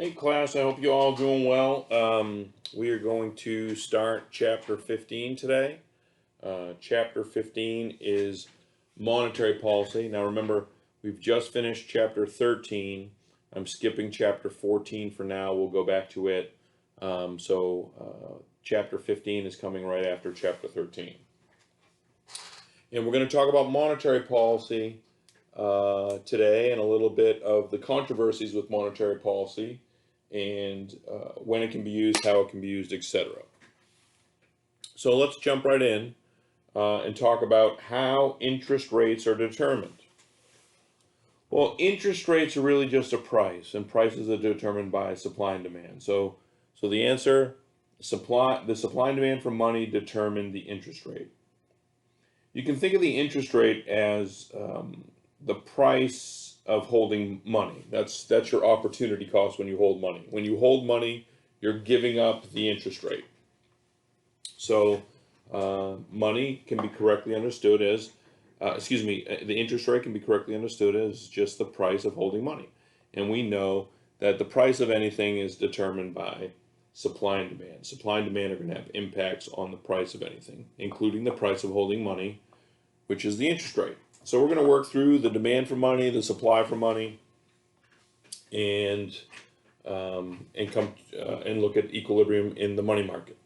Hey class, I hope you all doing well. We are going to start chapter 15 today. Chapter 15 is monetary policy. Now remember, we've just finished chapter 13. I'm skipping chapter 14 for now. We'll go back to it. Chapter 15 is coming right after chapter 13. And we're going to talk about monetary policy today and a little bit of the controversies with monetary policy and when it can be used, how it can be used, etc. So let's jump right in and talk about how interest rates are determined. Well, interest rates are really just a price, and prices are determined by supply and demand. So the answer, the supply and demand for money determine the interest rate. You can think of the interest rate as the price of holding money. That's your opportunity cost when you hold money. When you hold money, you're giving up the interest rate. So money can be correctly understood as, the interest rate can be correctly understood as just the price of holding money. And we know that the price of anything is determined by supply and demand. Supply and demand are going to have impacts on the price of anything, including the price of holding money, which is the interest rate. So we're going to work through the demand for money, the supply for money, and look at equilibrium in the money market.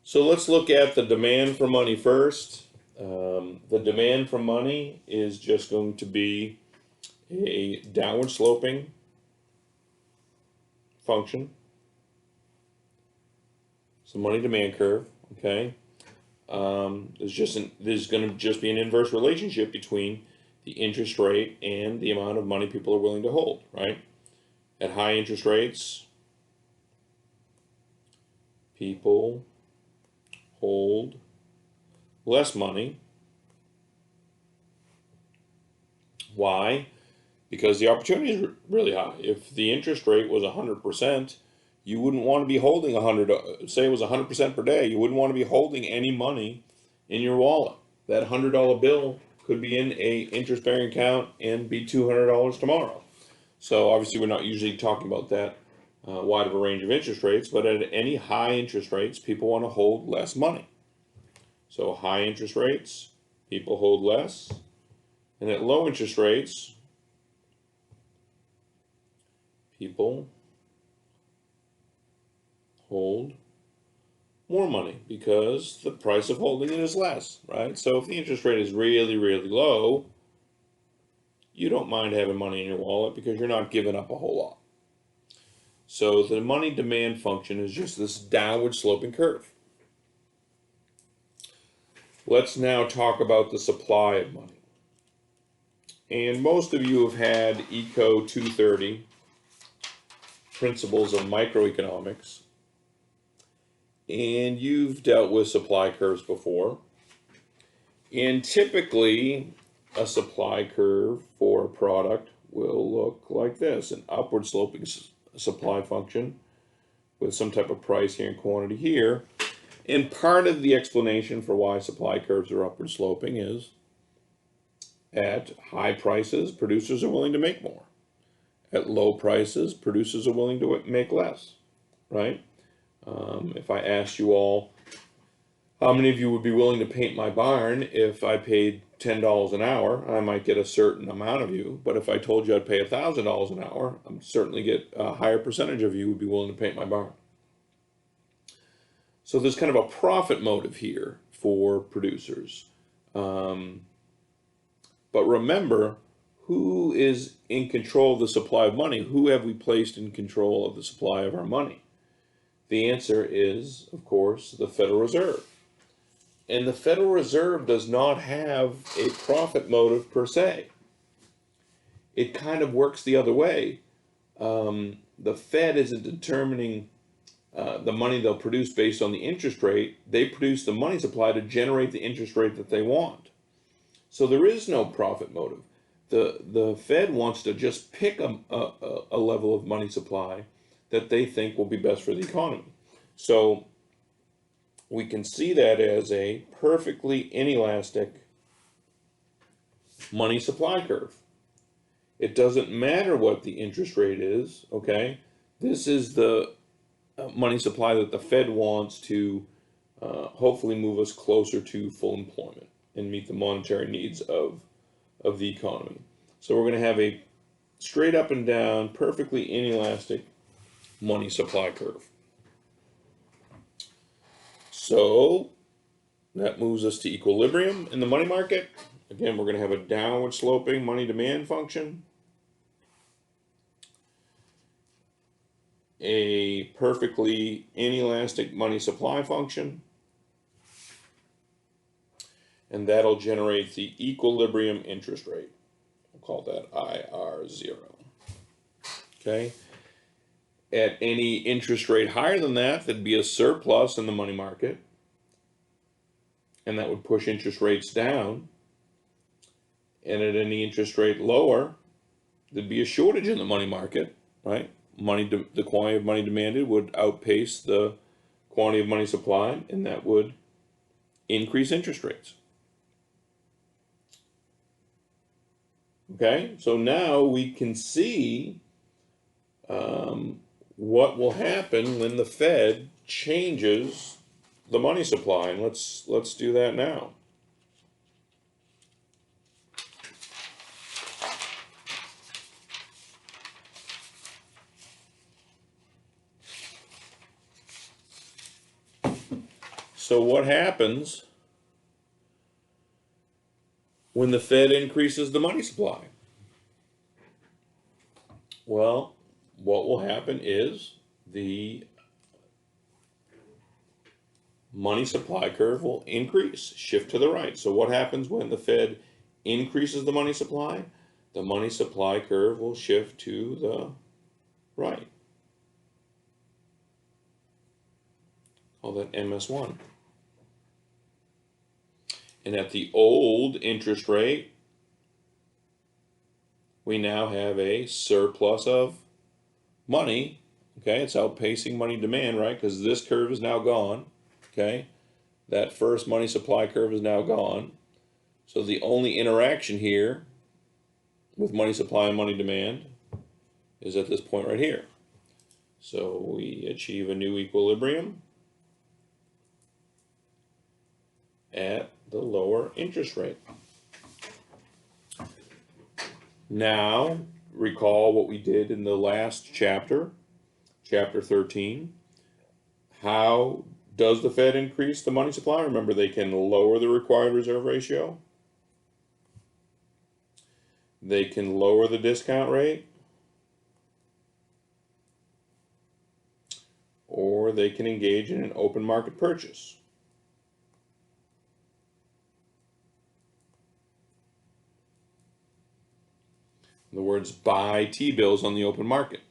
So let's look at the demand for money first. The demand for money is just going to be a downward sloping function. It's a money demand curve, okay? There's going to just be an inverse relationship between the interest rate and the amount of money people are willing to hold, right? At high interest rates, people hold less money. Why? Because the opportunity is really high. If the interest rate was 100%, you wouldn't want to be holding say it was 100% per day, you wouldn't want to be holding any money in your wallet. That $100 bill could be in a interest-bearing account and be $200 tomorrow. So obviously we're not usually talking about that wide of a range of interest rates, but at any high interest rates, people want to hold less money. So high interest rates, people hold less, and at low interest rates, people hold more money because the price of holding it is less, right? So if the interest rate is really, really low, you don't mind having money in your wallet because you're not giving up a whole lot. So the money demand function is just this downward sloping curve. Let's now talk about the supply of money. And most of you have had Eco 230, Principles of Microeconomics, and you've dealt with supply curves before. And typically, a supply curve for a product will look like this, an upward sloping supply function with some type of price here and quantity here. And part of the explanation for why supply curves are upward sloping is at high prices, producers are willing to make more. At low prices, producers are willing to make less, right? If I asked you all, how many of you would be willing to paint my barn if I paid $10 an hour? I might get a certain amount of you, but if I told you I'd pay $1,000 an hour, I'd certainly get a higher percentage of you would be willing to paint my barn. So there's kind of a profit motive here for producers. But remember, who is in control of the supply of money? Who have we placed in control of the supply of our money? The answer is, of course, the Federal Reserve. And the Federal Reserve does not have a profit motive per se. It kind of works the other way. The Fed isn't determining the money they'll produce based on the interest rate. They produce the money supply to generate the interest rate that they want. So there is no profit motive. The Fed wants to just pick a level of money supply that they think will be best for the economy. So we can see that as a perfectly inelastic money supply curve. It doesn't matter what the interest rate is, okay? This is the money supply that the Fed wants to hopefully move us closer to full employment and meet the monetary needs of the economy. So we're going to have a straight up and down, perfectly inelastic money supply curve. So that moves us to equilibrium in the money market. Again, we're going to have a downward sloping money demand function, a perfectly inelastic money supply function, and that'll generate the equilibrium interest rate. We'll call that IR0. Okay. At any interest rate higher than that, there'd be a surplus in the money market, and that would push interest rates down. And at any interest rate lower, there'd be a shortage in the money market, right? The quantity of money demanded would outpace the quantity of money supplied, and that would increase interest rates. Okay, so now we can see what will happen when the Fed changes the money supply, and let's do that now. So what happens when the Fed increases the money supply? Well, what will happen is the money supply curve will increase, shift to the right. So what happens when the Fed increases the money supply? The money supply curve will shift to the right. Call that MS1. And at the old interest rate, we now have a surplus of money. Okay, it's outpacing money demand, right? Because this curve is now gone. Okay, that first money supply curve is now gone. So the only interaction here with money supply and money demand is at this point right here. So we achieve a new equilibrium at the lower interest rate. Now, recall what we did in the last chapter, chapter 13. How does the Fed increase the money supply? Remember, they can lower the required reserve ratio. They can lower the discount rate. Or they can engage in an open market purchase. In other words, buy T-bills on the open market.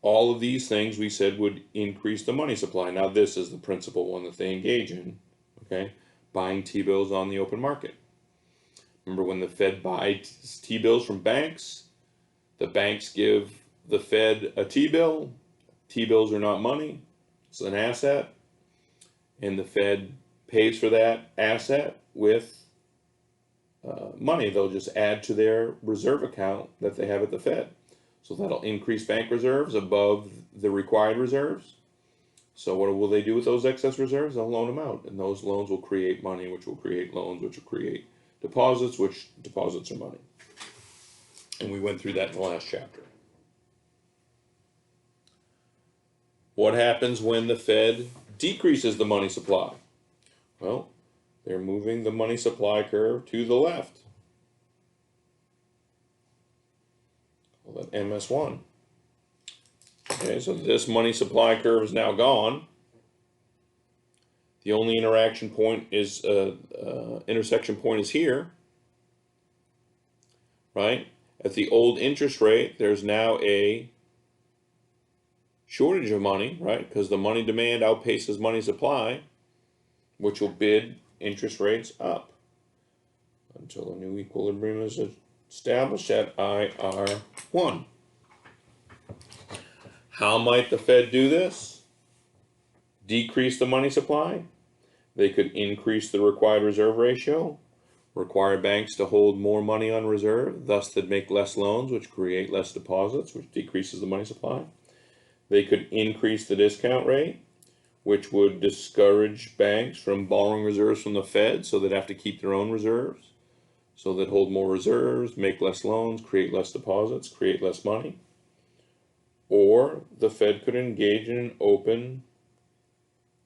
All of these things we said would increase the money supply. Now this is the principal one that they engage in, okay? Buying T-bills on the open market. Remember when the Fed buys T-bills from banks, the banks give the Fed a T-bill. T-bills are not money, it's an asset, and the Fed pays for that asset with money. They'll just add to their reserve account that they have at the Fed. So that'll increase bank reserves above the required reserves. So what will they do with those excess reserves? They'll loan them out, and those loans will create money, which will create loans, which will create deposits, which deposits are money. And we went through that in the last chapter. What happens when the Fed decreases the money supply? Well, they're moving the money supply curve to the left. Call that MS1. Okay, so this money supply curve is now gone. The only intersection point is here, right? At the old interest rate, there's now a shortage of money, right? Because the money demand outpaces money supply, which will bid interest rates up until a new equilibrium is established at IR1. How might the Fed do this? Decrease the money supply? They could increase the required reserve ratio, require banks to hold more money on reserve, thus they'd make less loans, which create less deposits, which decreases the money supply. They could increase the discount rate, which would discourage banks from borrowing reserves from the Fed, so they'd have to keep their own reserves. So they'd hold more reserves, make less loans, create less deposits, create less money. Or the Fed could engage in an open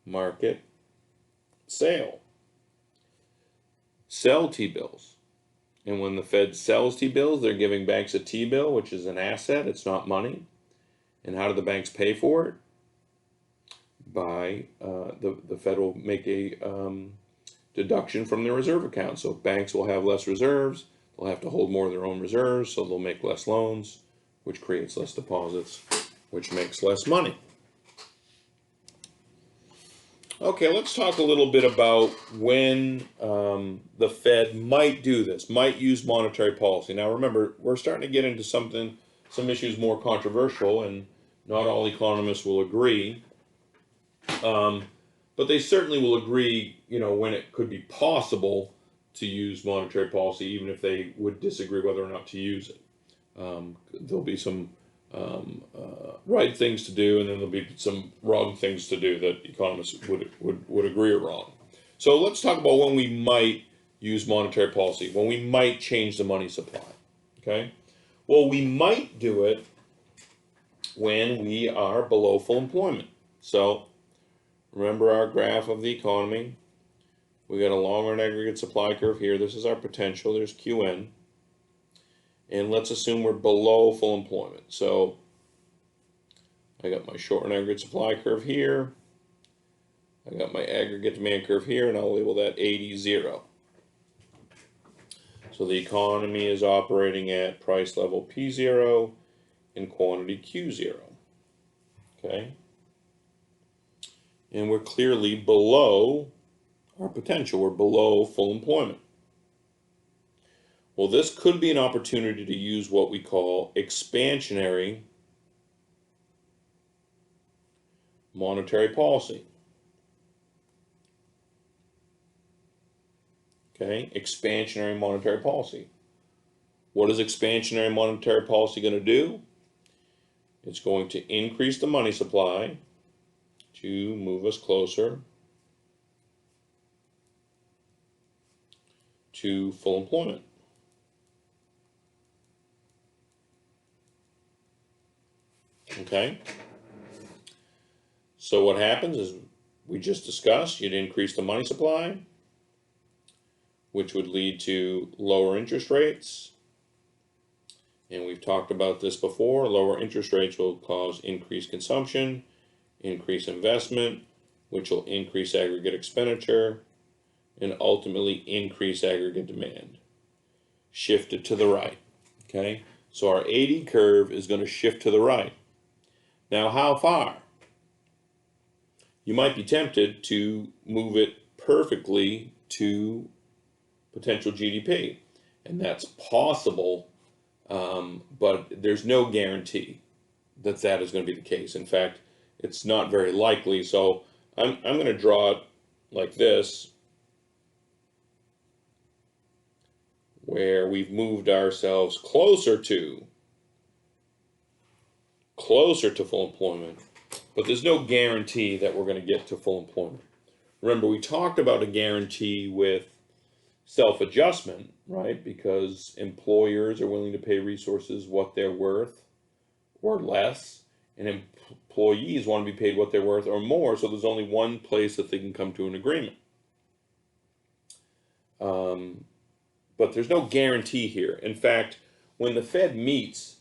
market sale. Sell T-bills. And when the Fed sells T-bills, they're giving banks a T-bill, which is an asset, it's not money. And how do the banks pay for it? By the Fed will make a deduction from their reserve account. So banks will have less reserves, they'll have to hold more of their own reserves, so they'll make less loans, which creates less deposits, which makes less money. Okay, let's talk a little bit about when the Fed might do this, might use monetary policy. Now remember, we're starting to get into some issues more controversial, and not all economists will agree. But they certainly will agree, when it could be possible to use monetary policy, even if they would disagree whether or not to use it. There'll be some right things to do, and then there'll be some wrong things to do that economists would agree are wrong. So let's talk about when we might use monetary policy, when we might change the money supply. Okay? Well, we might do it when we are below full employment. So remember our graph of the economy. We got a long-run aggregate supply curve here. This is our potential. There's Qn. And let's assume we're below full employment. So I got my short-run aggregate supply curve here. I got my aggregate demand curve here, and I'll label that 80, 0. So the economy is operating at price level P0 and quantity Q0. Okay? And we're clearly below our potential. We're below full employment. Well, this could be an opportunity to use what we call expansionary monetary policy. Okay, expansionary monetary policy. What is expansionary monetary policy going to do? It's going to increase the money supply to move us closer to full employment. Okay? So what happens is, we just discussed, you'd increase the money supply, which would lead to lower interest rates. And we've talked about this before. Lower interest rates will cause increased consumption, increase investment, which will increase aggregate expenditure, and ultimately increase aggregate demand. Shift it to the right. Okay? So our 80 curve is going to shift to the right. Now, how far? You might be tempted to move it perfectly to potential GDP, and that's possible, but there's no guarantee that that is going to be the case. In fact, it's not very likely. So I'm going to draw it like this, where we've moved ourselves closer to full employment, but there's no guarantee that we're going to get to full employment. Remember, we talked about a guarantee with self-adjustment, right? Because employers are willing to pay resources what they're worth or less, and employees want to be paid what they're worth or more, so there's only one place that they can come to an agreement. But there's no guarantee here. In fact, when the Fed meets,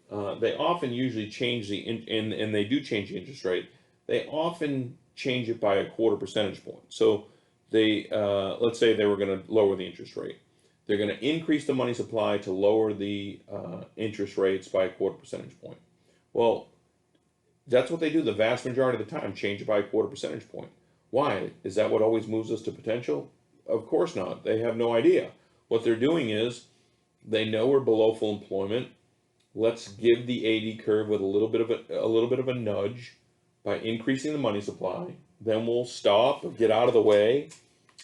they often usually change and they do change the interest rate. They often change it by a 1/4 percentage point. So they, let's say they were going to lower the interest rate. They're going to increase the money supply to lower the interest rates by a 1/4 percentage point. Well, that's what they do the vast majority of the time, change it by a 1/4 percentage point. Why? Is that what always moves us to potential? Of course not. They have no idea. What they're doing is, they know we're below full employment. Let's give the 80 curve with a little bit of a nudge by increasing the money supply. Then we'll stop, get out of the way,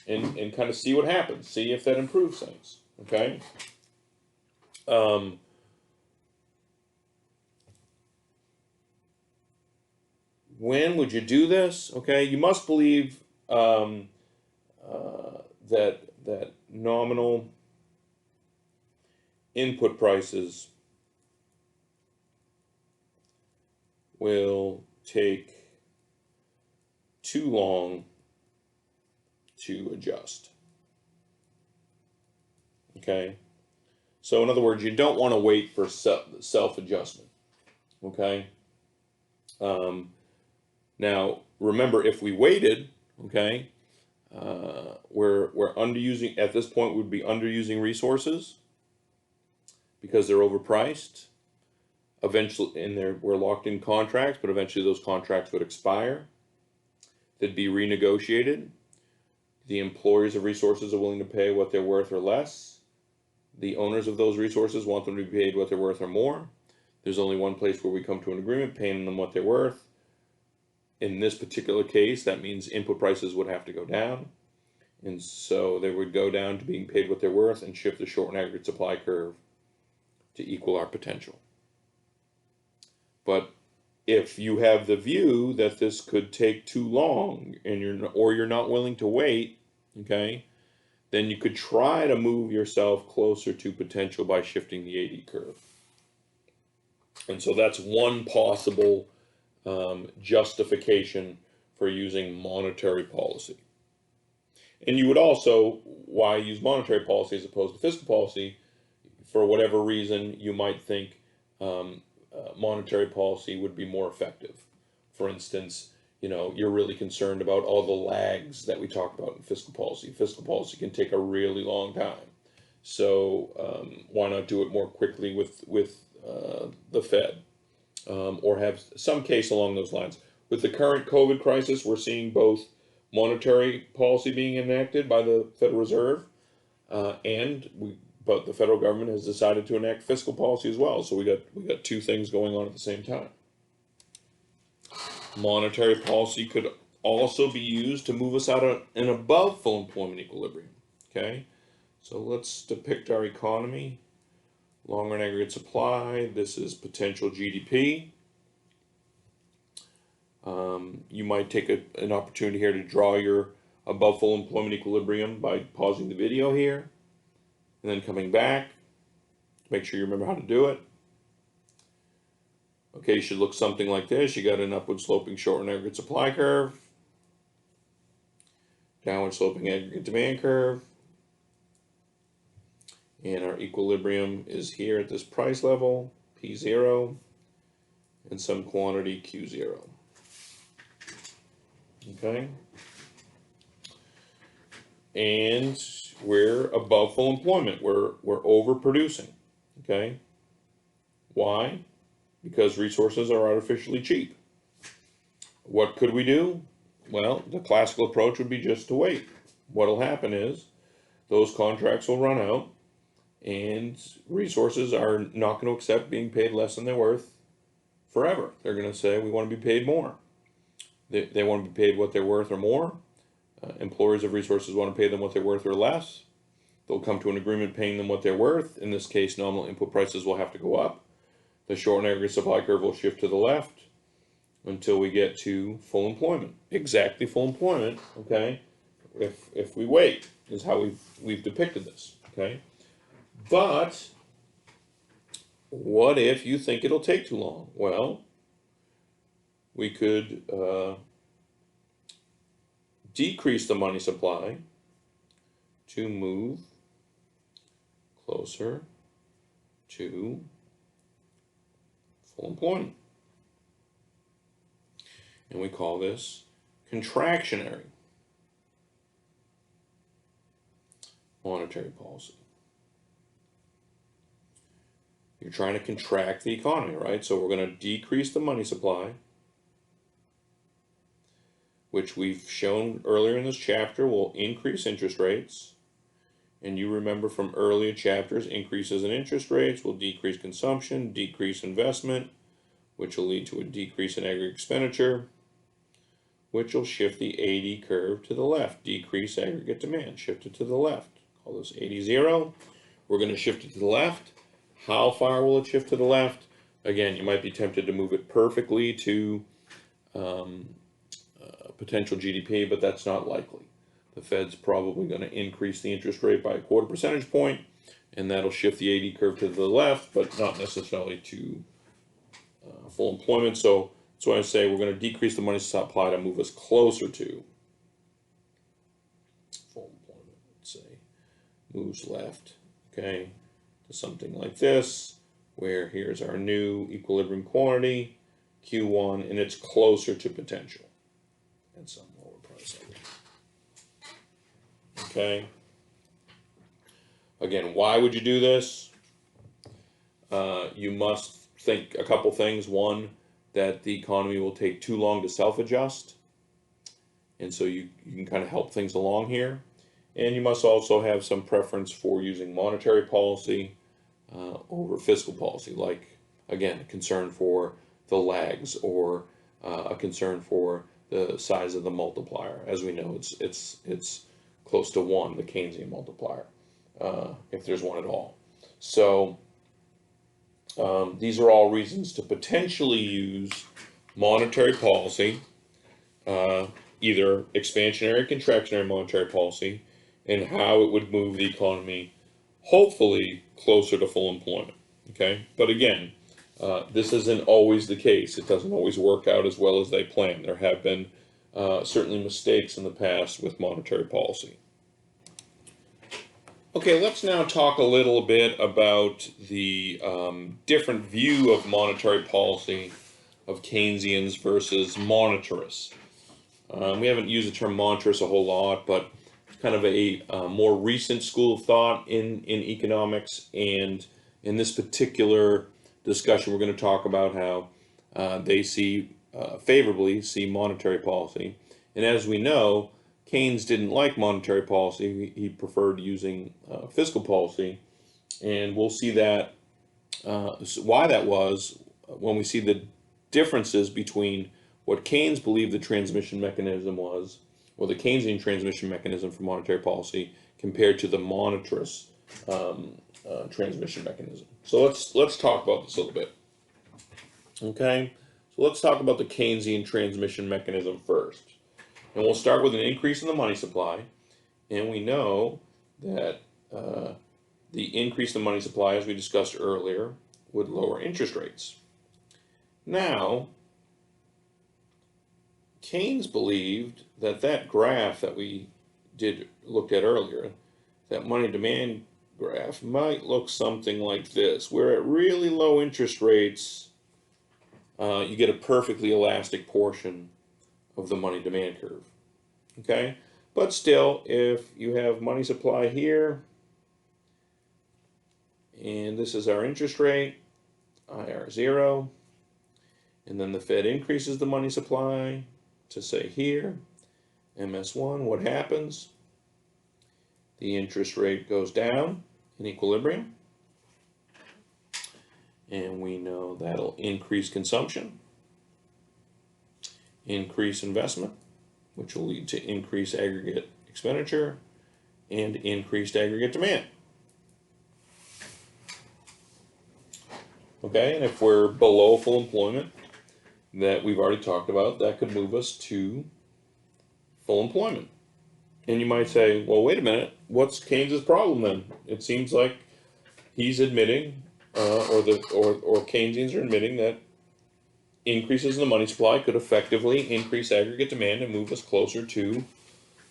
and kind of see what happens. See if that improves things. Okay. When would you do this? Okay, you must believe that nominal input prices will take too long to adjust. Okay, so in other words, you don't want to wait for self-adjustment. Okay. Now remember, if we waited, okay, we're underusing at this point. Would be underusing resources because they're overpriced. Eventually, we're locked in contracts, but eventually those contracts would expire. They'd be renegotiated. The employers of resources are willing to pay what they're worth or less. The owners of those resources want them to be paid what they're worth or more. There's only one place where we come to an agreement, paying them what they're worth. In this particular case, that means input prices would have to go down. And so they would go down to being paid what they're worth and shift the short and aggregate supply curve to equal our potential. But if you have the view that this could take too long and you're not willing to wait, okay, then you could try to move yourself closer to potential by shifting the AD curve. And so that's one possible justification for using monetary policy. And you would also, why use monetary policy as opposed to fiscal policy? For whatever reason, you might think monetary policy would be more effective. For instance, you're really concerned about all the lags that we talk about in fiscal policy. Fiscal policy can take a really long time. So why not do it more quickly with the Fed? Or have some case along those lines. With the current COVID crisis, we're seeing both monetary policy being enacted by the Federal Reserve, but the federal government has decided to enact fiscal policy as well. So we got two things going on at the same time. Monetary policy could also be used to move us out of an above full employment equilibrium. Okay, so let's depict our economy. Long run aggregate supply. This is potential GDP. You might take an opportunity here to draw your above full employment equilibrium by pausing the video here and then coming back. Make sure you remember how to do it. Okay, it should look something like this. You got an upward sloping short run aggregate supply curve, downward sloping aggregate demand curve, and our equilibrium is here at this price level, P0, and some quantity Q0. Okay? And we're above full employment. We're overproducing. Okay? Why? Because resources are artificially cheap. What could we do? Well, the classical approach would be just to wait. What'll happen is those contracts will run out, and resources are not going to accept being paid less than they're worth forever. They're going to say, we want to be paid more. They want to be paid what they're worth or more. Employers of resources want to pay them what they're worth or less. They'll come to an agreement paying them what they're worth. In this case, nominal input prices will have to go up. The short and aggregate supply curve will shift to the left until we get to full employment. Exactly full employment, okay, if we wait, is how we've depicted this, okay? But what if you think it'll take too long? Well, we could decrease the money supply to move closer to full employment. And we call this contractionary monetary policy. You're trying to contract the economy, right? So we're going to decrease the money supply, which we've shown earlier in this chapter will increase interest rates. And you remember from earlier chapters, increases in interest rates will decrease consumption, decrease investment, which will lead to a decrease in aggregate expenditure, which will shift the AD curve to the left. Decrease aggregate demand, shift it to the left. Call this AD 0. We're going to shift it to the left. How far will it shift to the left? Again, you might be tempted to move it perfectly to potential GDP, but that's not likely. The Fed's probably going to increase the interest rate by a 1/4 percentage point, and that'll shift the AD curve to the left, but not necessarily to full employment. So that's why I say we're going to decrease the money supply to move us closer to full employment. Let's say moves left, okay, to something like this, where here's our new equilibrium quantity, Q1, and it's closer to potential at some lower price level. Okay. Again, why would you do this? You must think a couple things. One, that the economy will take too long to self-adjust, and so you can kind of help things along here. And you must also have some preference for using monetary policy over fiscal policy, like, again, a concern for the lags, or a concern for the size of the multiplier. As we know, it's close to 1, the Keynesian multiplier, if there's one at all. So these are all reasons to potentially use monetary policy, either expansionary or contractionary monetary policy, and how it would move the economy, hopefully, closer to full employment. Okay, but again, this isn't always the case. It doesn't always work out as well as they plan. There have been certainly mistakes in the past with monetary policy. Okay, let's now talk a little bit about the different view of monetary policy of Keynesians versus monetarists. We haven't used the term monetarist a whole lot, but it's kind of a more recent school of thought in economics. And in this particular discussion, we're going to talk about how they favorably see monetary policy. And as we know, Keynes didn't like monetary policy. He preferred using fiscal policy. And we'll see that why that was when we see the differences between what Keynes believed the transmission mechanism was, or the Keynesian transmission mechanism for monetary policy, compared to the monetarist transmission mechanism. So let's talk about this a little bit. Okay, so let's talk about the Keynesian transmission mechanism first. And we'll start with an increase in the money supply. And we know that the increase in the money supply, as we discussed earlier, would lower interest rates. Now, Keynes believed that that graph that we looked at earlier, that money demand graph, might look something like this, where at really low interest rates, you get a perfectly elastic portion of the money demand curve. Okay, but still, if you have money supply here, and this is our interest rate, IR 0, and then the Fed increases the money supply to say here, MS1, what happens? The interest rate goes down in equilibrium, and we know that'll increase consumption, increase investment, which will lead to increased aggregate expenditure and increased aggregate demand. Okay, and if we're below full employment, that we've already talked about, that could move us to full employment. And you might say, well, wait a minute, what's Keynes' problem then? It seems like he's admitting, or Keynesians are admitting, that increases in the money supply could effectively increase aggregate demand and move us closer to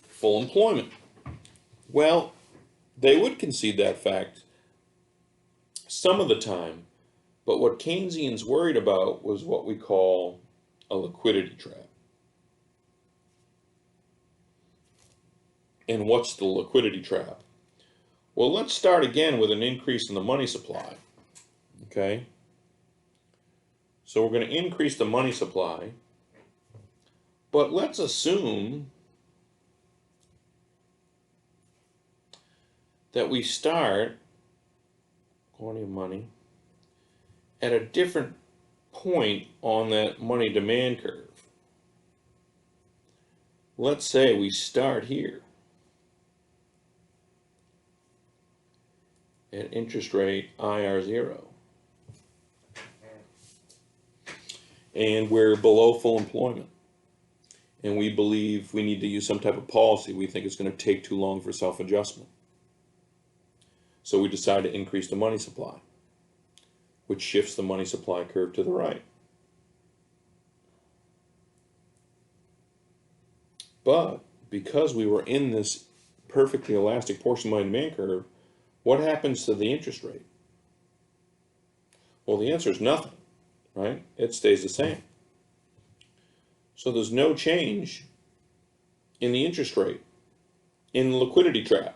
full employment. Well, they would concede that fact some of the time, but what Keynesians worried about was what we call a liquidity trap. And what's the liquidity trap? Well, let's start again with an increase in the money supply. Okay? So we're going to increase the money supply, but let's assume that we start quantity of money at a different point on that money demand curve. let's say we start here at interest rate IR0, and we're below full employment, and we believe we need to use some type of policy. We think it's going to take too long for self-adjustment. So we decide to increase the money supply, which shifts the money supply curve to the right. But because we were in this perfectly elastic portion of the demand curve, what happens to the interest rate? Well, the answer is nothing, right? It stays the same. So there's no change in the interest rate, in the liquidity trap,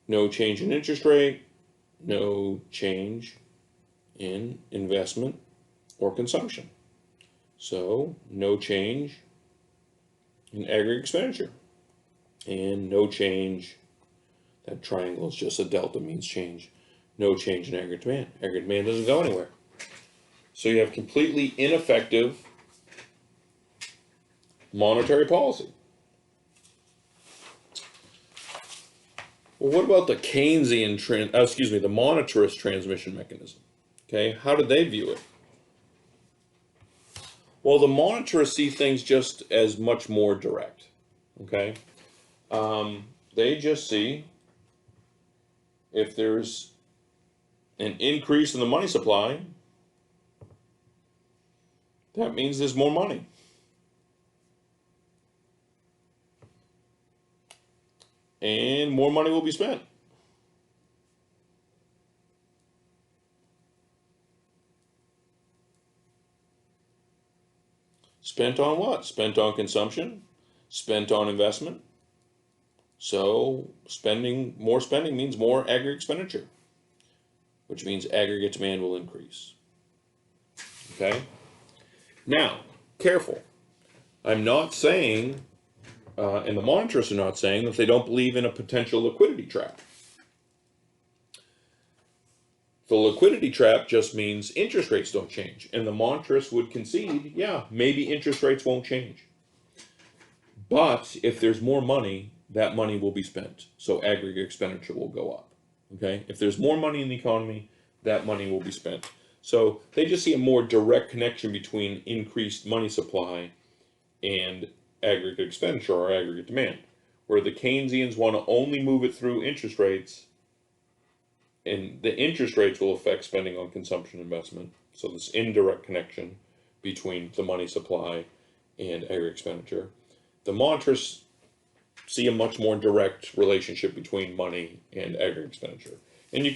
No change in interest rate, no change in investment or consumption. So no change in aggregate expenditure, and no change, that triangle is just a delta, means change. No change in aggregate demand. Aggregate demand doesn't go anywhere. So you have completely ineffective monetary policy. Well, what about the Keynesian, the monetarist transmission mechanism? Okay, how did they view it? Well, the monetarists see things just as much more direct. Okay, they just see if there's an increase in the money supply, that means there's more money. And more money will be spent. Spent on what? Spent on consumption, spent on investment. So more spending means more aggregate expenditure, which means aggregate demand will increase. Okay? Now, careful. I'm not saying, and the monetarists are not saying, that they don't believe in a potential liquidity trap. The liquidity trap just means interest rates don't change. And the monetarists would concede, yeah, maybe interest rates won't change. But if there's more money, that money will be spent. So aggregate expenditure will go up. Okay? If there's more money in the economy, that money will be spent. So they just see a more direct connection between increased money supply and aggregate expenditure or aggregate demand. Where the Keynesians want to only move it through interest rates, and the interest rates will affect spending on consumption investment. So this indirect connection between the money supply and aggregate expenditure. The monetarists see a much more direct relationship between money and aggregate expenditure. And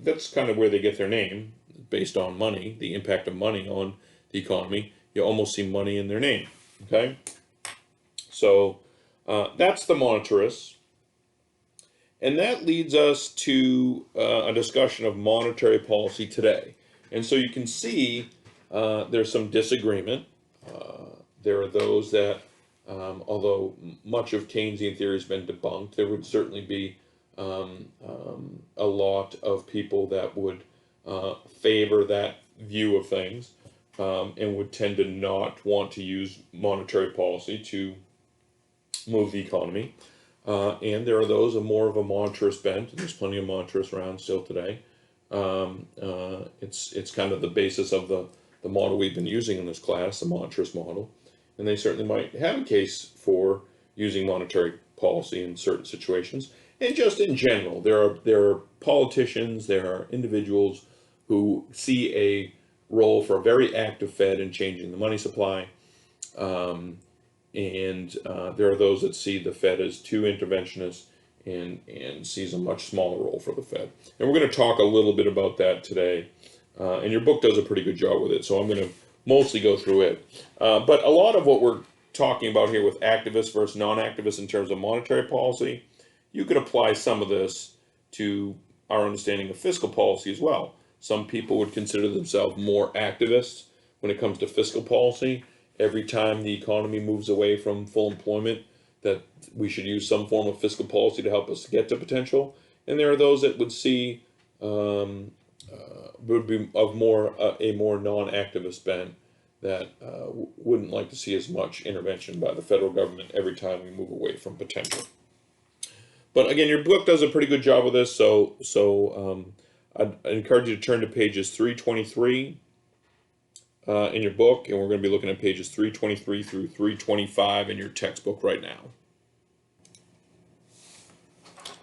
that's kind of where they get their name, based on money, the impact of money on the economy. You almost see money in their name, okay? So that's the monetarists. And that leads us to a discussion of monetary policy today. And so you can see there's some disagreement. There are those that, although much of Keynesian theory has been debunked, there would certainly be a lot of people that would favor that view of things and would tend to not want to use monetary policy to move the economy. And there are those more of a monetarist bent, and there's plenty of monetarists around still today. It's kind of the basis of the model we've been using in this class, the monetarist model. And they certainly might have a case for using monetary policy in certain situations. And just in general, there are politicians, there are individuals who see a role for a very active Fed in changing the money supply. And there are those that see the Fed as too interventionist and sees a much smaller role for the Fed. And we're going to talk a little bit about that today. And your book does a pretty good job with it, so I'm going to mostly go through it. But a lot of what we're talking about here with activists versus non-activists in terms of monetary policy, you could apply some of this to our understanding of fiscal policy as well. Some people would consider themselves more activists when it comes to fiscal policy. Every time the economy moves away from full employment, that we should use some form of fiscal policy to help us get to potential. And there are those that would see would be of more a more non-activist bent that wouldn't like to see as much intervention by the federal government every time we move away from potential. But again, your book does a pretty good job of this, so I'd encourage you to turn to pages 323 in your book, and we're going to be looking at pages 323 through 325 in your textbook right now.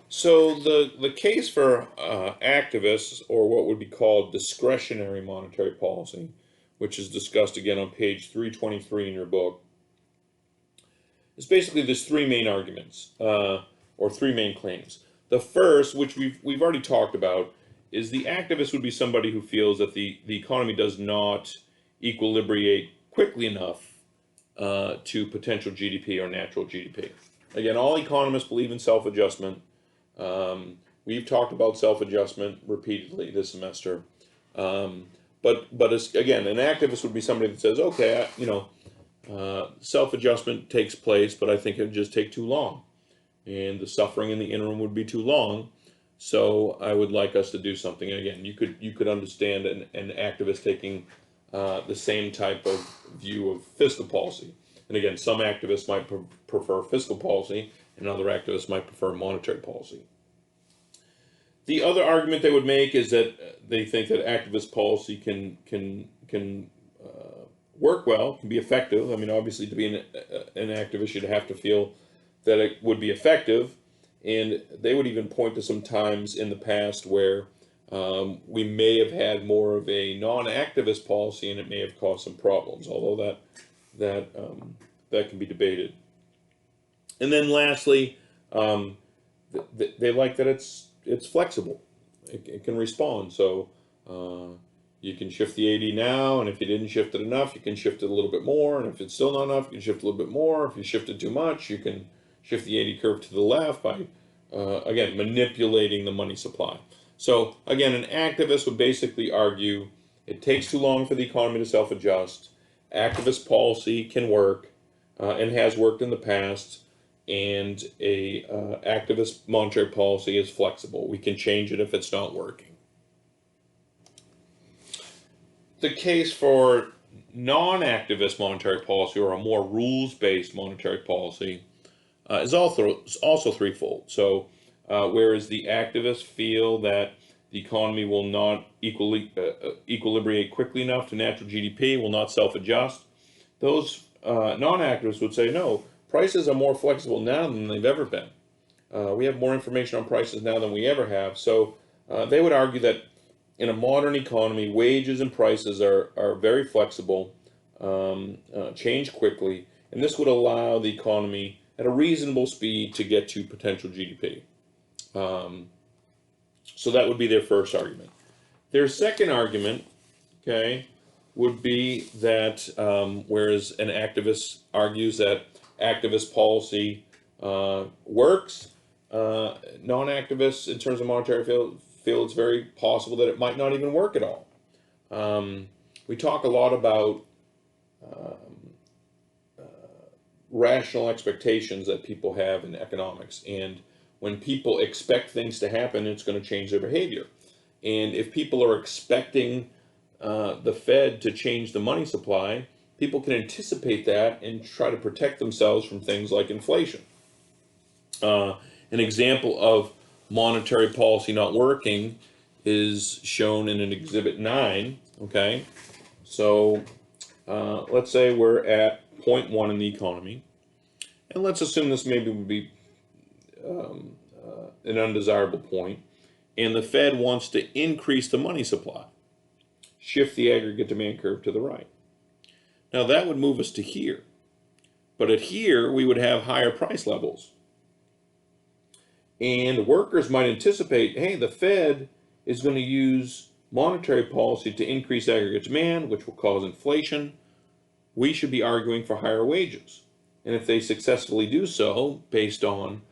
So the case for activists, or what would be called discretionary monetary policy, which is discussed again on page 323 in your book, is basically there's three main arguments, or three main claims. The first, which we've already talked about, is the activist would be somebody who feels that the economy does not equilibrate quickly enough to potential GDP or natural GDP. Again, all economists believe in self-adjustment. We've talked about self-adjustment repeatedly this semester. But again, an activist would be somebody that says, okay, self-adjustment takes place, but I think it would just take too long. And the suffering in the interim would be too long. So I would like us to do something. And again, you could understand an activist taking the same type of view of fiscal policy. And again, some activists might prefer fiscal policy, and other activists might prefer monetary policy. The other argument they would make is that they think that activist policy can work well, can be effective. I mean, obviously, to be an activist, you'd have to feel that it would be effective. And they would even point to some times in the past where we may have had more of a non-activist policy, and it may have caused some problems, although that can be debated. And then lastly, they like that it's flexible. It can respond. So you can shift the 80 now, and if you didn't shift it enough, you can shift it a little bit more. And if it's still not enough, you can shift a little bit more. If you shift it too much, you can shift the 80 curve to the left by, again, manipulating the money supply. So again, an activist would basically argue it takes too long for the economy to self-adjust. Activist policy can work and has worked in the past, and a activist monetary policy is flexible. We can change it if it's not working. The case for non-activist monetary policy, or a more rules-based monetary policy, is also threefold. So whereas the activists feel that the economy will not equilibrate quickly enough to natural GDP, will not self-adjust, those non-activists would say, no, prices are more flexible now than they've ever been. We have more information on prices now than we ever have. So they would argue that in a modern economy, wages and prices are very flexible, change quickly, and this would allow the economy at a reasonable speed to get to potential GDP. So that would be their first argument. Their second argument, okay, would be that whereas an activist argues that activist policy works, non-activists in terms of monetary feel it's very possible that it might not even work at all. We talk a lot about rational expectations that people have in economics, and when people expect things to happen, it's going to change their behavior. And if people are expecting the Fed to change the money supply, people can anticipate that and try to protect themselves from things like inflation. An example of monetary policy not working is shown in an Exhibit 9, okay? So let's say we're at point 1 in the economy, and let's assume this maybe would be an undesirable point, and the Fed wants to increase the money supply, shift the aggregate demand curve to the right. Now that would move us to here, but at here we would have higher price levels. And workers might anticipate, hey, the Fed is going to use monetary policy to increase aggregate demand, which will cause inflation. We should be arguing for higher wages. And if they successfully do so, based on,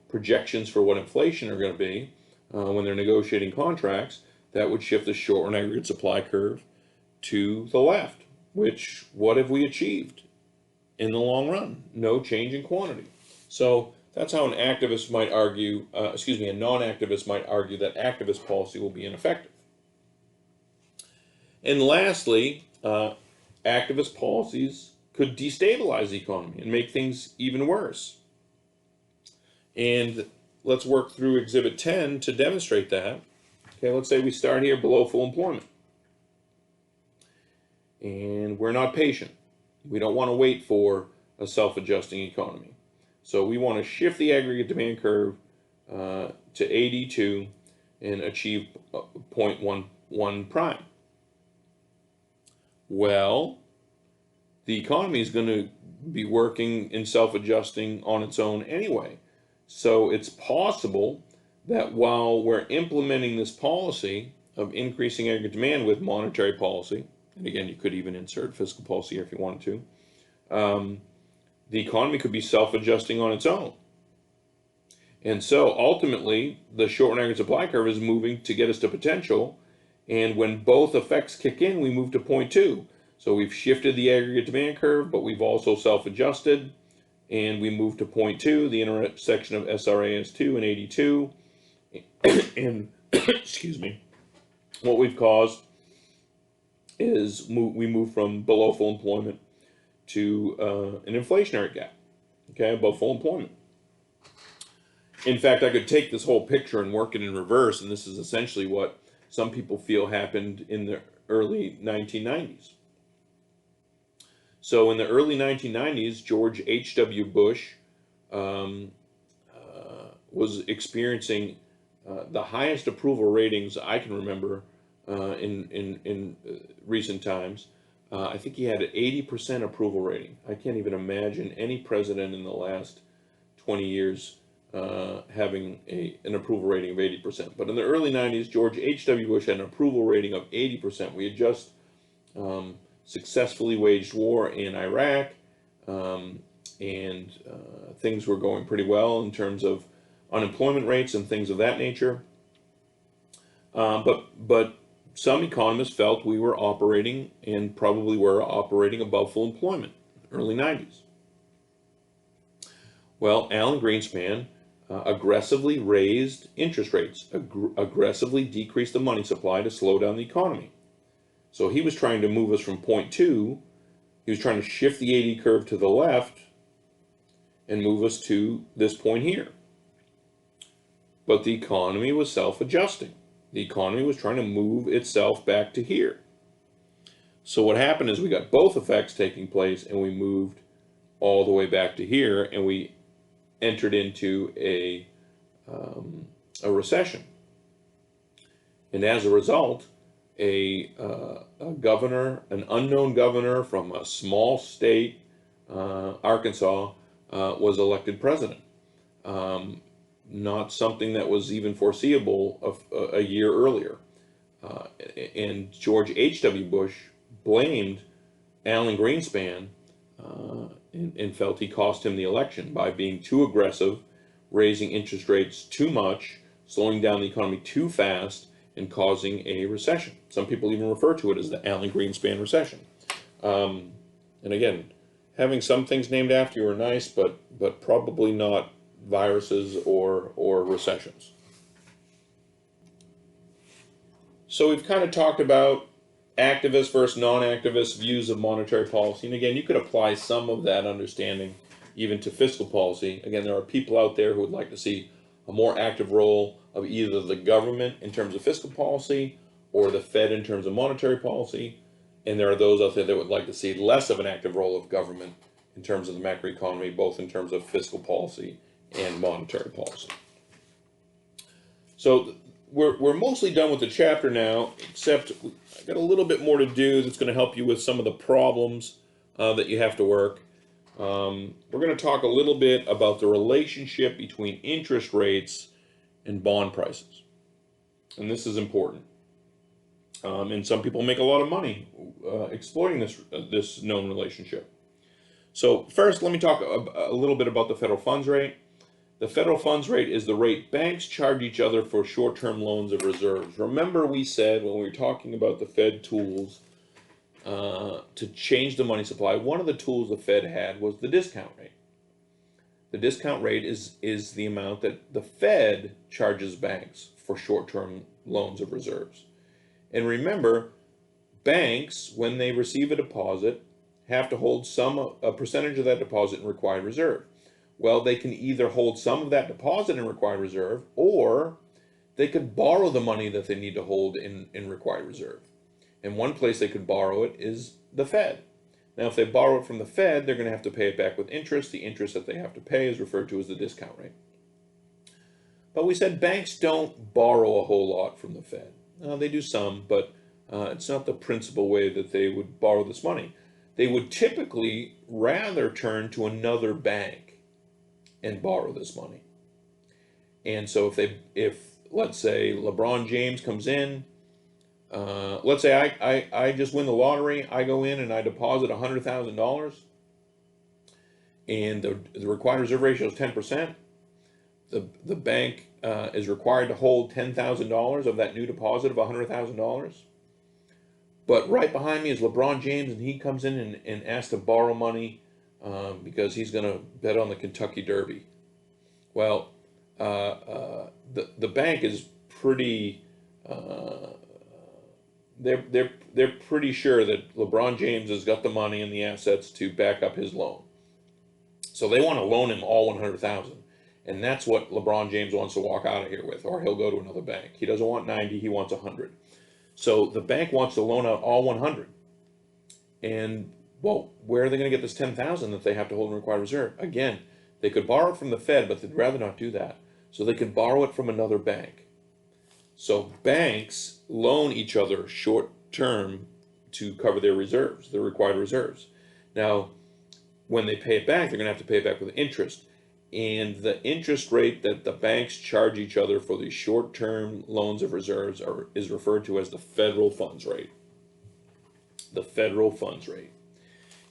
projections for what inflation are going to be when they're negotiating contracts, that would shift the short and aggregate supply curve to the left, which, what have we achieved in the long run? No change in quantity. So that's how an activist might argue, a non-activist might argue that activist policy will be ineffective. And lastly, activist policies could destabilize the economy and make things even worse. And let's work through Exhibit 10 to demonstrate that. Okay, let's say we start here below full employment. And we're not patient. We don't want to wait for a self-adjusting economy. So we want to shift the aggregate demand curve to AD2 and achieve 0.11 prime. Well, the economy is going to be working and self-adjusting on its own anyway. So it's possible that while we're implementing this policy of increasing aggregate demand with monetary policy, and again, you could even insert fiscal policy here if you wanted to, the economy could be self-adjusting on its own. And so ultimately, the short aggregate supply curve is moving to get us to potential. And when both effects kick in, we move to 0.2. So we've shifted the aggregate demand curve, but we've also self-adjusted. And we move to 0.2, the intersection of SRAS2 and 82. And, excuse me, what we've caused is we move from below full employment to an inflationary gap, okay, above full employment. In fact, I could take this whole picture and work it in reverse, and this is essentially what some people feel happened in the early 1990s. So in the early 1990s, George H.W. Bush was experiencing the highest approval ratings I can remember in recent times. I think he had an 80% approval rating. I can't even imagine any president in the last 20 years having an approval rating of 80%. But in the early 90s, George H.W. Bush had an approval rating of 80%. We had just successfully waged war in Iraq, and things were going pretty well in terms of unemployment rates and things of that nature. But some economists felt we were operating, and probably were operating, above full employment, early 90s. Well, Alan Greenspan aggressively raised interest rates, aggressively decreased the money supply to slow down the economy. So he was trying to move us from 0.2, he was trying to shift the AD curve to the left and move us to this point here. But the economy was self-adjusting. The economy was trying to move itself back to here. So what happened is we got both effects taking place, and we moved all the way back to here, and we entered into a recession. And as a result, a governor, an unknown governor from a small state, Arkansas, was elected president. Not something that was even foreseeable a year earlier. And George H.W. Bush blamed Alan Greenspan and felt he cost him the election by being too aggressive, raising interest rates too much, slowing down the economy too fast, and causing a recession. Some people even refer to it as the Alan Greenspan recession. And again, having some things named after you are nice, but probably not viruses or recessions. So we've kind of talked about activist versus non-activist views of monetary policy. And again, you could apply some of that understanding even to fiscal policy. Again, there are people out there who would like to see a more active role of either the government in terms of fiscal policy or the Fed in terms of monetary policy. And there are those out there that would like to see less of an active role of government in terms of the macroeconomy, both in terms of fiscal policy and monetary policy. So we're mostly done with the chapter now, except I've got a little bit more to do that's going to help you with some of the problems that you have to work. We're going to talk a little bit about the relationship between interest rates and bond prices. And this is important. And some people make a lot of money exploiting this known relationship. So first, let me talk a little bit about the federal funds rate. The federal funds rate is the rate banks charge each other for short-term loans of reserves. Remember, we said when we were talking about the Fed tools to change the money supply, one of the tools the Fed had was the discount rate. The discount rate is the amount that the Fed charges banks for short-term loans of reserves. And remember, banks, when they receive a deposit, have to hold a percentage of that deposit in required reserve. Well, they can either hold some of that deposit in required reserve, or they could borrow the money that they need to hold in required reserve. And one place they could borrow it is the Fed. Now, if they borrow it from the Fed, they're going to have to pay it back with interest. The interest that they have to pay is referred to as the discount rate. But we said banks don't borrow a whole lot from the Fed. They do some, but it's not the principal way that they would borrow this money. They would typically rather turn to another bank and borrow this money. And so if let's say LeBron James comes in, let's say I just win the lottery, I go in and I deposit $100,000, and the required reserve ratio is 10%. The bank is required to hold $10,000 of that new deposit of $100,000. But right behind me is LeBron James, and he comes in and asks to borrow money because he's going to bet on the Kentucky Derby. Well, the bank is pretty. They're pretty sure that LeBron James has got the money and the assets to back up his loan. So they want to loan him all $100,000, and that's what LeBron James wants to walk out of here with, or he'll go to another bank. He doesn't want 90; he wants 100. So the bank wants to loan out all 100. And, well, where are they going to get this 10,000 that they have to hold in required reserve? Again, they could borrow it from the Fed, but they'd rather not do that. So they could borrow it from another bank. So banks loan each other short term to cover their reserves, their required reserves. Now, when they pay it back, they're going to have to pay it back with interest. And the interest rate that the banks charge each other for these short-term loans of reserves is referred to as the federal funds rate. The federal funds rate.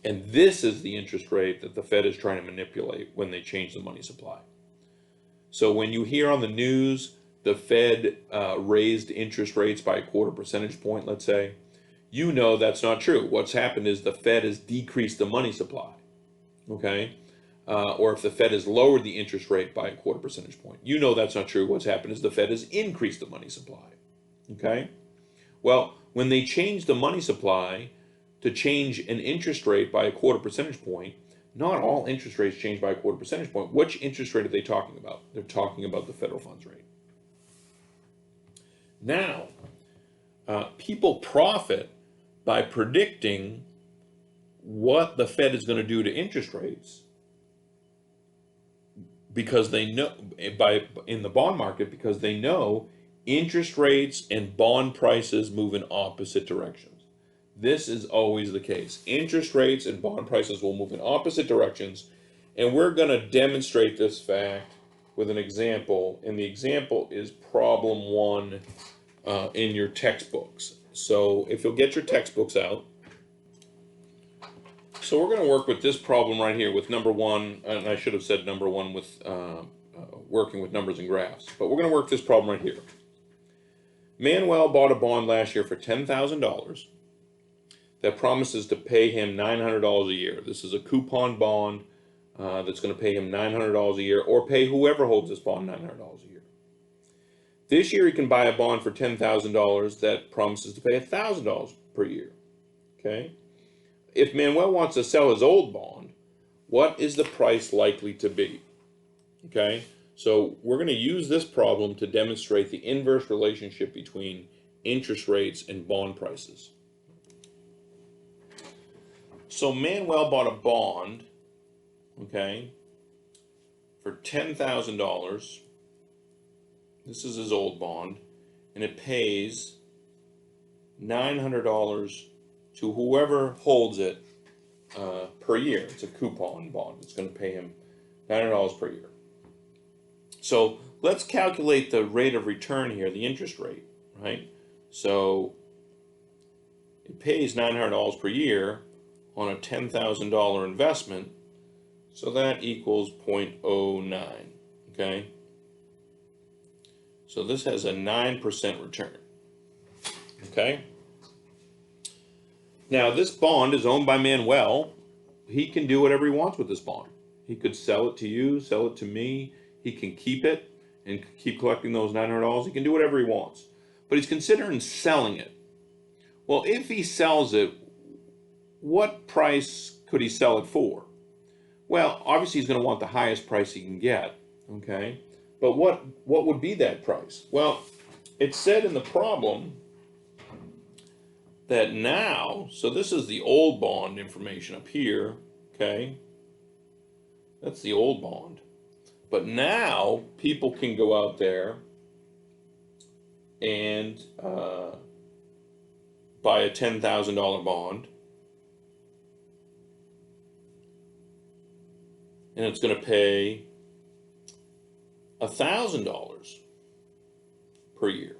And this is the interest rate that the Fed is trying to manipulate when they change the money supply. So when you hear on the news the Fed raised interest rates by a 1/4 percentage point, let's say, you know that's not true. What's happened is the Fed has decreased the money supply. Okay? Or if the Fed has lowered the interest rate by a 1/4 percentage point. You know that's not true. What's happened is the Fed has increased the money supply. Okay? Well, when they change the money supply to change an interest rate by a 1/4 percentage point, not all interest rates change by a 1/4 percentage point. Which interest rate are they talking about? They're talking about the federal funds rate. Now, people profit by predicting what the Fed is going to do to interest rates, because they know in the bond market, because they know interest rates and bond prices move in opposite directions. This is always the case. Interest rates and bond prices will move in opposite directions, and we're going to demonstrate this fact with an example, and the example is problem 1 in your textbooks. So if you'll get your textbooks out. So we're going to work with this problem right here with number 1, and I should have said number 1 with working with numbers and graphs, but we're going to work this problem right here. Manuel bought a bond last year for $10,000 that promises to pay him $900 a year. This is a coupon bond that's going to pay him $900 a year, or pay whoever holds this bond $900 a year. This year he can buy a bond for $10,000 that promises to pay $1,000 per year. Okay? If Manuel wants to sell his old bond, what is the price likely to be? Okay, so we're going to use this problem to demonstrate the inverse relationship between interest rates and bond prices. So Manuel bought a bond, okay, for $10,000. This is his old bond, and it pays $900 to whoever holds it per year. It's a coupon bond. It's going to pay him $900 per year. So let's calculate the rate of return here, the interest rate, right? So it pays $900 per year on a $10,000 investment, so that equals 0.09, okay? So this has a 9% return, okay? Now, this bond is owned by Manuel. He can do whatever he wants with this bond. He could sell it to you, sell it to me. He can keep it and keep collecting those $900. He can do whatever he wants. But he's considering selling it. Well, if he sells it, what price could he sell it for? Well, obviously he's going to want the highest price he can get, okay? But what would be that price? Well, it said in the problem that now, so this is the old bond information up here, okay? That's the old bond. But now people can go out there and buy a $10,000 bond, and it's going to pay $1,000 per year.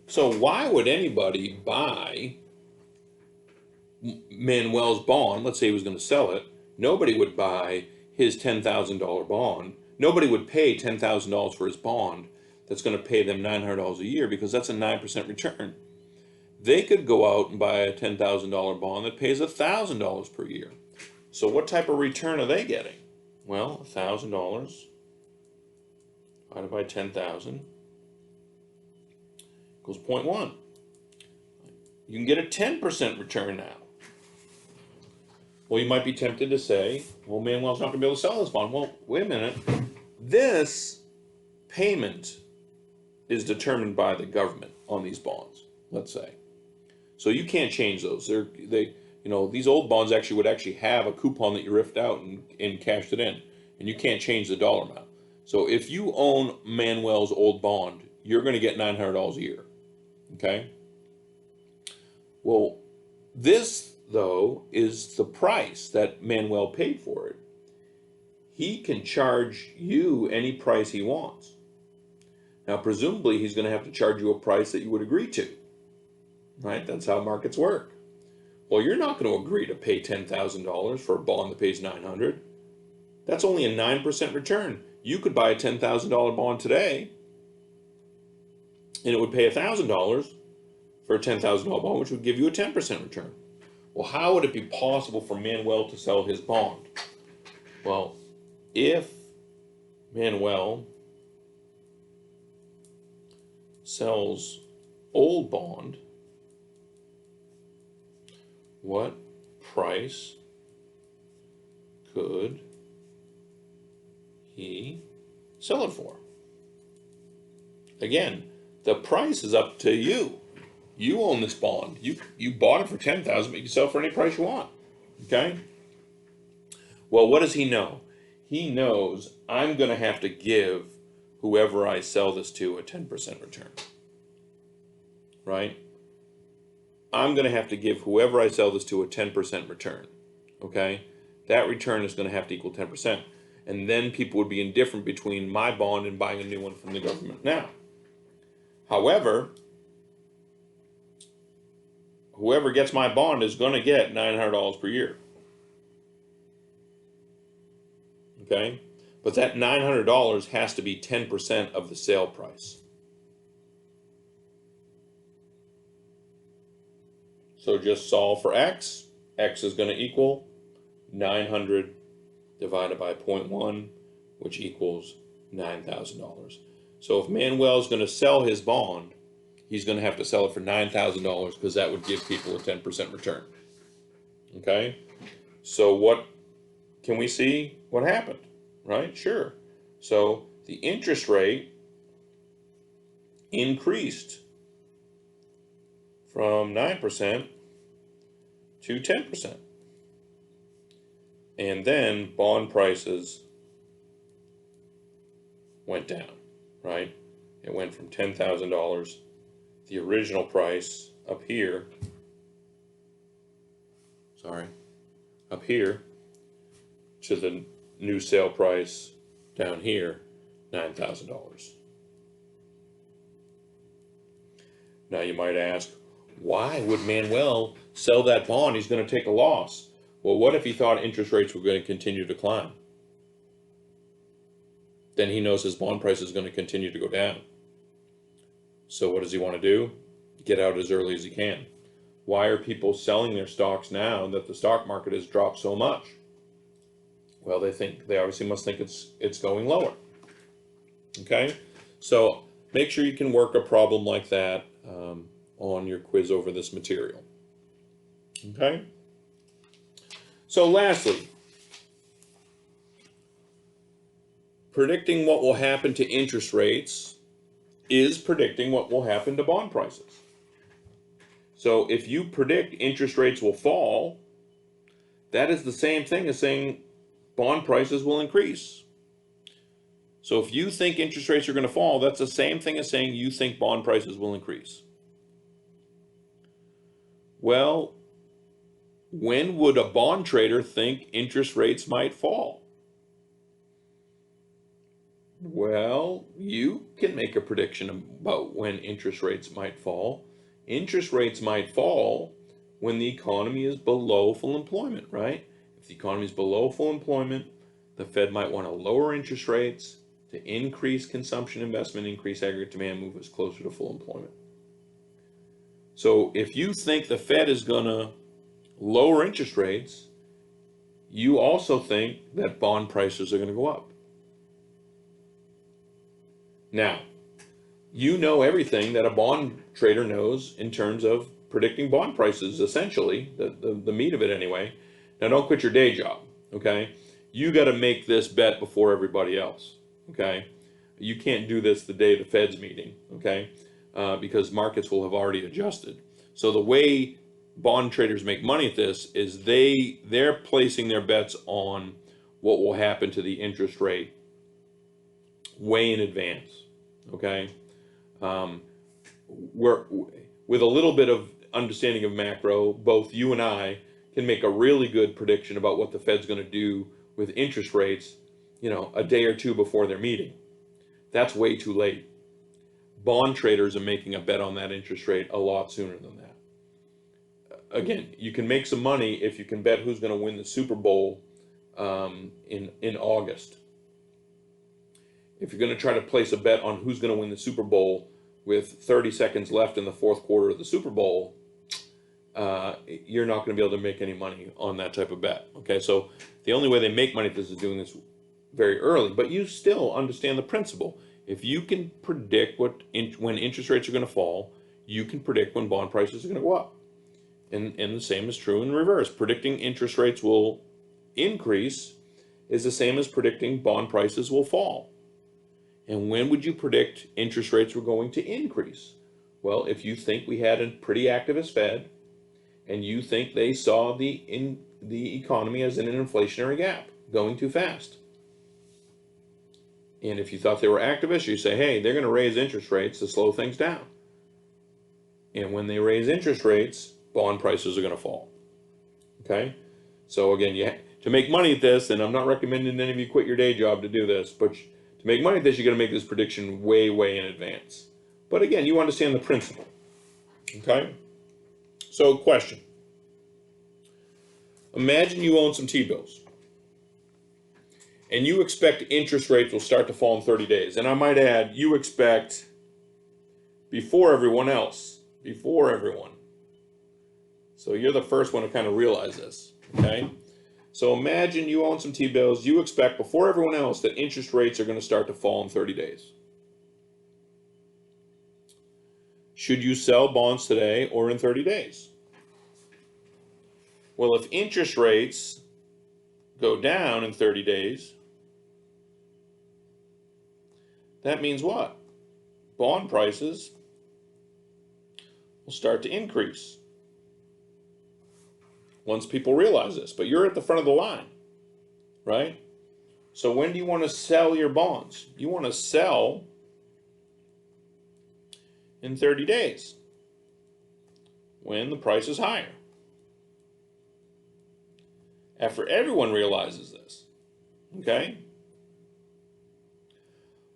So why would anybody buy Manuel's bond? Let's say he was going to sell it. Nobody would buy his $10,000 bond. Nobody would pay $10,000 for his bond that's going to pay them $900 a year, because that's a 9% return. They could go out and buy a $10,000 bond that pays $1,000 per year. So what type of return are they getting? Well, $1,000 divided by 10,000 equals 0.1. You can get a 10% return now. Well, you might be tempted to say, well, Manuel's not going to be able to sell this bond. Well, wait a minute. This payment is determined by the government on these bonds, let's say. So you can't change those. These old bonds would have a coupon that you ripped out and cashed it in, and you can't change the dollar amount. So if you own Manuel's old bond, you're going to get $900 a year. Okay? Well, this, though, is the price that Manuel paid for it. He can charge you any price he wants. Now, presumably, he's going to have to charge you a price that you would agree to. Right? That's how markets work. Well, you're not going to agree to pay $10,000 for a bond that pays $900. That's only a 9% return. You could buy a $10,000 bond today, and it would pay $1,000 for a $10,000 bond, which would give you a 10% return. Well, how would it be possible for Manuel to sell his bond? Well, if Manuel sells old bond, what price could he sell it for? Again, the price is up to you. You own this bond. You bought it for $10,000, but you can sell it for any price you want. Okay? Well, what does he know? He knows I'm going to have to give whoever I sell this to a 10% return. Right? I'm going to have to give whoever I sell this to a 10% return. Okay? That return is going to have to equal 10%. And then people would be indifferent between my bond and buying a new one from the government now. However, whoever gets my bond is going to get $900 per year. Okay? But that $900 has to be 10% of the sale price. So just solve for x. X is going to equal 900 divided by 0.1, which equals $9,000. So if Manuel is going to sell his bond, he's going to have to sell it for $9,000, because that would give people a 10% return. Okay? So what can we see what happened? Right? Sure. So the interest rate increased from 9% to 10%. And then bond prices went down, right? It went from $10,000, the original price up here, to the new sale price down here, $9,000. Now you might ask, why would Manuel sell that bond? He's going to take a loss. Well, what if he thought interest rates were going to continue to climb? Then he knows his bond price is going to continue to go down. So what does he want to do? Get out as early as he can. Why are people selling their stocks now that the stock market has dropped so much? Well, they obviously must think it's going lower. Okay? So make sure you can work a problem like that. on your quiz over this material. Okay? So lastly, predicting what will happen to interest rates is predicting what will happen to bond prices. So if you predict interest rates will fall, that is the same thing as saying bond prices will increase. So if you think interest rates are going to fall, that's the same thing as saying you think bond prices will increase. Well, when would a bond trader think interest rates might fall? Well, you can make a prediction about when interest rates might fall. Interest rates might fall when the economy is below full employment, right? If the economy is below full employment, the Fed might want to lower interest rates to increase consumption, investment, increase aggregate demand, move us closer to full employment. So if you think the Fed is going to lower interest rates, you also think that bond prices are going to go up. Now, you know everything that a bond trader knows in terms of predicting bond prices, essentially, the meat of it anyway. Now, don't quit your day job, okay? You got to make this bet before everybody else, okay? You can't do this the day the Fed's meeting, okay? Because markets will have already adjusted. So the way bond traders make money at this is they're placing their bets on what will happen to the interest rate way in advance, okay? With a little bit of understanding of macro, both you and I can make a really good prediction about what the Fed's going to do with interest rates, a day or two before their meeting. That's way too late. Bond traders are making a bet on that interest rate a lot sooner than that. Again, you can make some money if you can bet who's going to win the Super Bowl in August. If you're going to try to place a bet on who's going to win the Super Bowl with 30 seconds left in the fourth quarter of the Super Bowl, you're not going to be able to make any money on that type of bet. Okay, so the only way they make money at this is doing this very early, but you still understand the principle. If you can predict when interest rates are going to fall, you can predict when bond prices are going to go up. And the same is true in reverse. Predicting interest rates will increase is the same as predicting bond prices will fall. And when would you predict interest rates were going to increase? Well, if you think we had a pretty activist Fed, and you think they saw the economy as in an inflationary gap, going too fast. And if you thought they were activists, you say, hey, they're going to raise interest rates to slow things down. And when they raise interest rates, bond prices are going to fall. Okay? So again, to make money at this, and I'm not recommending any of you quit your day job to do this, but to make money at this, you got to make this prediction way, way in advance. But again, you understand the principle. Okay? So, question. Imagine you own some T-bills, and you expect interest rates will start to fall in 30 days. And I might add, you expect before everyone else, before everyone. So you're the first one to kind of realize this, okay? So imagine you own some T-bills, you expect before everyone else that interest rates are going to start to fall in 30 days. Should you sell bonds today or in 30 days? Well, if interest rates go down in 30 days, that means what? Bond prices will start to increase once people realize this. But you're at the front of the line, right? So when do you want to sell your bonds? You want to sell in 30 days when the price is higher. After everyone realizes this, okay?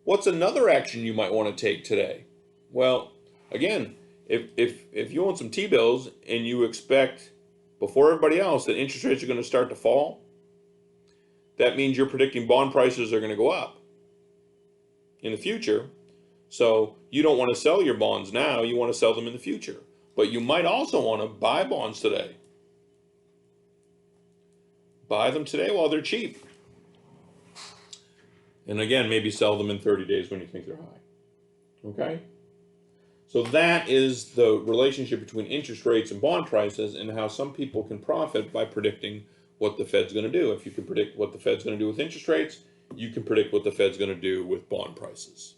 What's another action you might want to take today? Well, again, if you own some T-bills and you expect before everybody else that interest rates are going to start to fall, that means you're predicting bond prices are going to go up in the future. So you don't want to sell your bonds now, you want to sell them in the future. But you might also want to buy bonds today. Buy them today while they're cheap. And again, maybe sell them in 30 days when you think they're high. Okay? So that is the relationship between interest rates and bond prices, and how some people can profit by predicting what the Fed's going to do. If you can predict what the Fed's going to do with interest rates, you can predict what the Fed's going to do with bond prices.